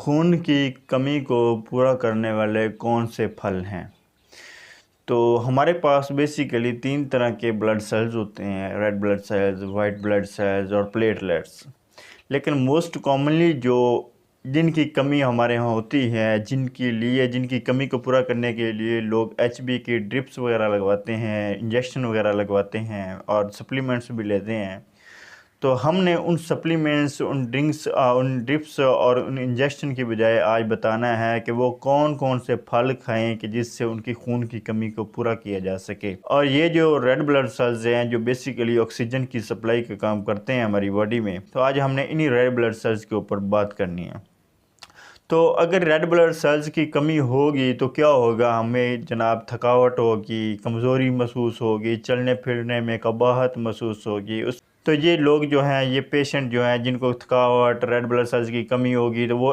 खून की कमी को पूरा करने वाले कौन से फल हैं? तो हमारे पास बेसिकली 3 तरह के ब्लड सेल्स होते हैं, red blood cells, white blood cells और प्लेटलेट्स। लेकिन मोस्ट कॉमनली जिनकी कमी हमारे यहाँ होती है, जिनकी कमी को पूरा करने के लिए लोग एचबी की ड्रिप्स वगैरह लगवाते हैं, इंजेक्शन वगैरह लगवाते हैं और सप्लीमेंट्स भी लेते हैं। तो हमने उन सप्लीमेंट्स, उन ड्रिप्स और उन इंजेक्शन की बजाय आज बताना है कि वो कौन कौन से फल खाएं कि जिससे उनकी खून की कमी को पूरा किया जा सके। और ये जो रेड ब्लड सेल्स हैं जो बेसिकली ऑक्सीजन की सप्लाई का काम करते हैं हमारी बॉडी में, तो आज हमने इन्हीं रेड ब्लड सेल्स के ऊपर बात करनी है। तो अगर रेड ब्लड सेल्स की कमी होगी तो क्या होगा? हमें जनाब थकावट होगी, कमज़ोरी महसूस होगी, चलने फिरने में कबाहत महसूस होगी। तो ये लोग जो हैं, ये पेशेंट जो हैं जिनको थकावट, रेड ब्लड सेल्स की कमी होगी, तो वो